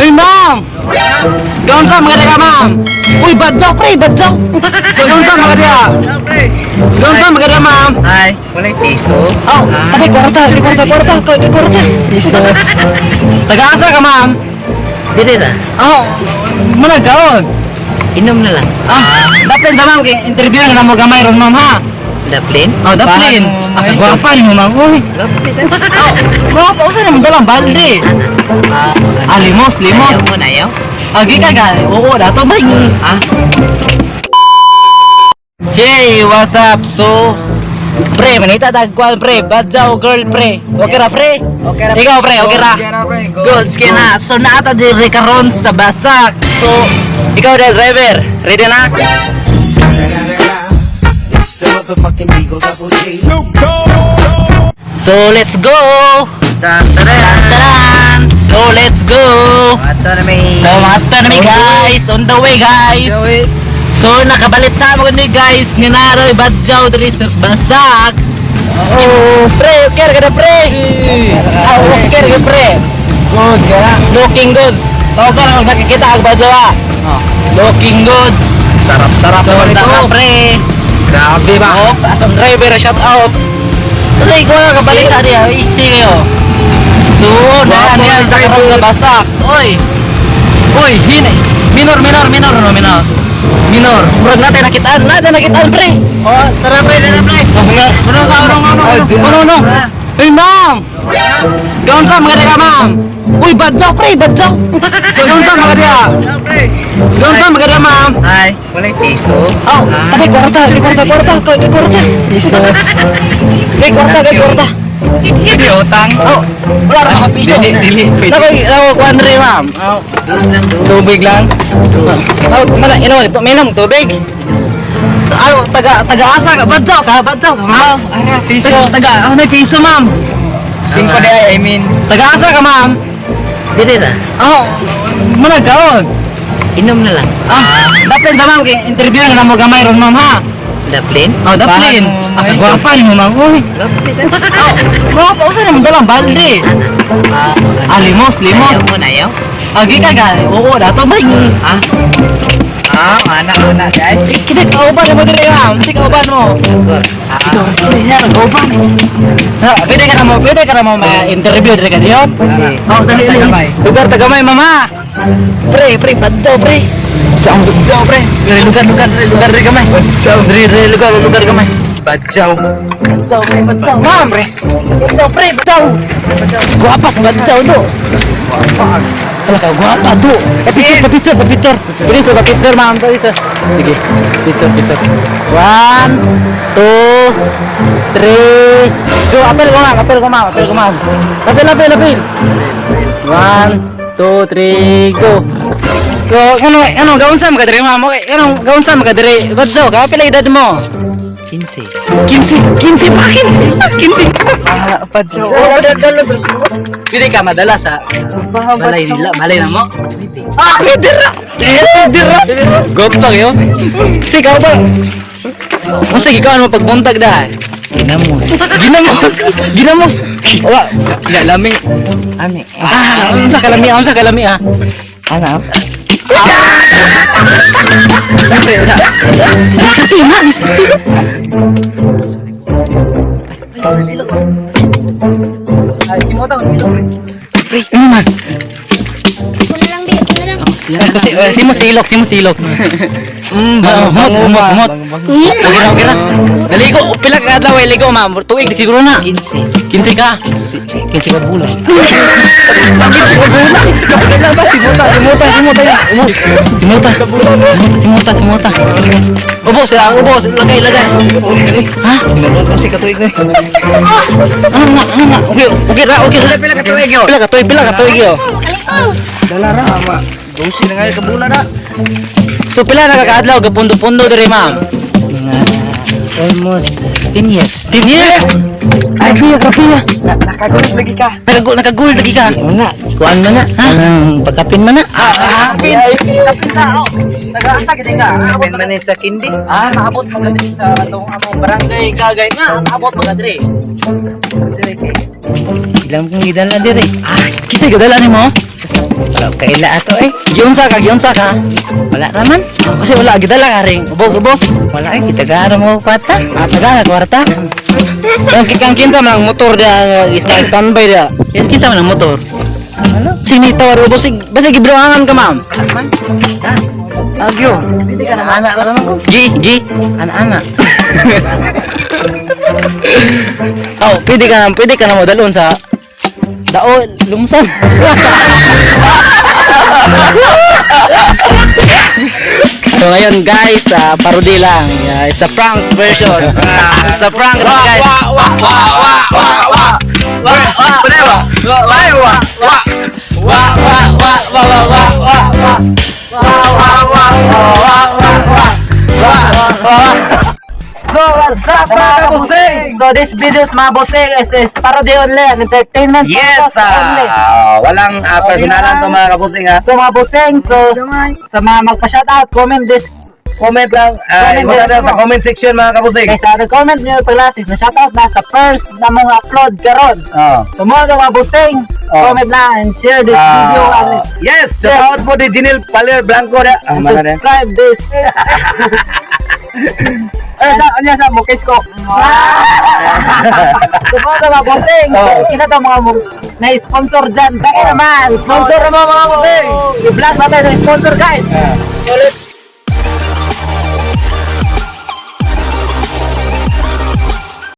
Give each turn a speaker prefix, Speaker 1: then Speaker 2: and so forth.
Speaker 1: Uy, ma'am! Gawin sa mga ka, ma'am! Uy, badyaw, pre! Badyaw! Gawin sa mga ka! Gawin sa mga ka, ma'am!
Speaker 2: Ay, walang piso.
Speaker 1: Oh, tapi kwarta! Piso. Taga-asa ka, ma'am?
Speaker 2: Dili na.
Speaker 1: Oh, managawag!
Speaker 2: Inom na lang.
Speaker 1: Daplin sa ma'am, interview na mo gamay ron, ma'am, ha?
Speaker 2: Daplin?
Speaker 1: Oh, daplin! Gwapan mo, ma'am, uy!
Speaker 2: Daplin.
Speaker 1: Mga pausan naman dalang balde! Limos!
Speaker 2: Ayaw mo na ayaw?
Speaker 1: Agi ka ga, oo, dato ba yung... Hey, what's up? So, pre, manita tagkuan pre, badyaw girl pre. Okay ra pre?
Speaker 2: Okay ra.
Speaker 1: Ikaw pre, okay ra? Good, sige na. So, naata diri karon sa Basak. So, ikaw na driver, ready na? So, let's go! Taran! So, let's go!
Speaker 2: Ato na may...
Speaker 1: So, master na guys! On the way guys! So, nakabalit na mo ni guys! Ninaroy, badyaw, diri sa Basak! Oh, pre, okay ka na pre! Okay ka pre! Good ka na! Looking good! Tawag ka lang nakikita ang badyaw Looking good!
Speaker 2: Sarap-sarap
Speaker 1: So,
Speaker 2: naman
Speaker 1: ito pre!
Speaker 2: Grabe ba?
Speaker 1: Oh, atong driver, shout out! Tuloy ko na kabalik na niya, easy kayo! So, na yan sa karong sa Basak! Oy! Uy, minor. Murag natin nakitaan pre.
Speaker 2: Oh, tara pre,
Speaker 1: Ano? Hey ma'am. Gawin sa mga ka ma'am. Uy, badyaw pre, badyaw. Gawin sa mga ka. Gawin sa mga ka ma'am.
Speaker 2: Ay, walang piso.
Speaker 1: Oh, tapi kwarta. Piso. Kwarta.
Speaker 2: Hindi utang.
Speaker 1: Oh, wala ra akong piso.
Speaker 2: Dili.
Speaker 1: Ako kuan rin ma'am. Tubig lang. Oh, mana inom tubig. Ano, taga-asa ka, badyaw ka, ma'am.
Speaker 2: Piso.
Speaker 1: Taga, piso, ma'am.
Speaker 2: 5 day, I mean.
Speaker 1: Taga-asa ka, ma'am.
Speaker 2: Dili na.
Speaker 1: Oh, managawag.
Speaker 2: Inom na lang.
Speaker 1: Daplin sa ma'am, interview na mo gamay ron, ma'am, ha?
Speaker 2: Daplin?
Speaker 1: Oh, daplin. Gwapan mo, ma'am, uy.
Speaker 2: Daplin.
Speaker 1: Mga pausan naman dalang balde. Limos.
Speaker 2: Ayaw mo na ayaw?
Speaker 1: Agi ka ga, oo, dato ba yung...
Speaker 2: Anak guys.
Speaker 1: Kita kauban mo diri, ma'am. Kita kauban mo. Kauban. Pwede ka na mo ma-interview diri ka diyon? Oh, dali. Lugar tagamay, mama. Pre, badyaw, pre. Saan badyaw, pre? Lugar diri gamay. Diri lugar gamay.
Speaker 2: Badyaw.
Speaker 1: Ma'am, pre. Badyaw. Guwapas badyaw do. Kalau kau guapa tu, picture. Ini coba picture ma'am tu itu. Sige, picture. 1, 2, 3, go. Apel ko ma'am. Apel. 1, 2, 3, go. Go, ano, gawin sa mga diri ma'am. Okay, gawin sa mga diri. Badyaw ka, pila edad mo?
Speaker 2: 15.
Speaker 1: 15 pa.
Speaker 2: Badyaw.
Speaker 1: Dalo terus. Pili ka madalas sa balay nila, balay na mo. Pwede ra. Goptang yo. Sigaw ba? Masa gigawan mo pagbuntag da? Ginamos. Wa, laming.
Speaker 2: Ami.
Speaker 1: Unsa kalami ah.
Speaker 2: Ano?
Speaker 1: Pre, ano man?
Speaker 3: Ako na lang.
Speaker 1: Simo silok. Humot. Okay ra. Naligo, pila ka adlaw ligo ma'am. Tuig siguro na. 15 ka. 15 ka bulan. Simuta. Ubos. Lagay. Ha?
Speaker 2: Kasi katuig na.
Speaker 1: Okay ra.
Speaker 2: Pila ka tuig yo? Dala ra ama. 12 na nga ka bulan na.
Speaker 1: So pila nakakaadlaw gapundo-pundo diri ma'am?
Speaker 2: Almost 10 years.
Speaker 1: 10 years? Ay, kapia.
Speaker 2: Nakagulat lagi ka.
Speaker 1: Nakagulat lagi ka.
Speaker 2: Kuan man na.
Speaker 1: Ha?
Speaker 2: Anang pagkapin man na.
Speaker 1: Kapin. Taga-asa gid ka.
Speaker 2: Ben man sa kindi.
Speaker 1: Naabot mo gadi sa atong among barangay Kagay nga. Naabot mo gadi.
Speaker 2: Ilang kong gidala dire.
Speaker 1: Kita gadala nimo?
Speaker 2: Wala kaila ato eh.
Speaker 1: Gyunsa ka.
Speaker 2: Wala naman.
Speaker 1: Kasi wala gidala ka ring. Ubos.
Speaker 2: Wala eh, kita garo mo kwata.
Speaker 1: Taga kwarta. Kang kinsa man ang motor dia standby dia. Yes kinsa man ang motor.
Speaker 2: Ano?
Speaker 1: Sinita waro bosig. Basta gibroangan ka ma'am.
Speaker 2: Man. Agyo.
Speaker 1: Pwede ka
Speaker 2: naman. Anak ka naman ko.
Speaker 1: G.
Speaker 2: Anak-anak.
Speaker 1: Pwede ka na mo dalon sa daon lumsan. So ngayon guys, parody lang. It's a prank version. It's a prank guys. So what's up mga kabusing? So this video is mga busing is parody only and entertainment
Speaker 2: Yes,
Speaker 1: purpose only.
Speaker 2: walang personalan to mga kabusing ha.
Speaker 1: So mga busing, so sa mga magpa-shoutout, comment this.
Speaker 2: Comment lang,
Speaker 1: Comment
Speaker 2: wala sa
Speaker 1: mo.
Speaker 2: comment section mga kabusing.
Speaker 1: Okay, sa comment nyo paglasis na shoutout na sa first na mong upload karon. So mga mga busing, comment na and share this video and
Speaker 2: Yes, shout out for the Jinil Paler Blanco na.
Speaker 1: subscribe this. Sa mukis ko. So mga busing, kita to mga na-sponsor dyan. Kaya naman, sponsor naman mga busing. I-vlog natin sa sponsor guys. So let's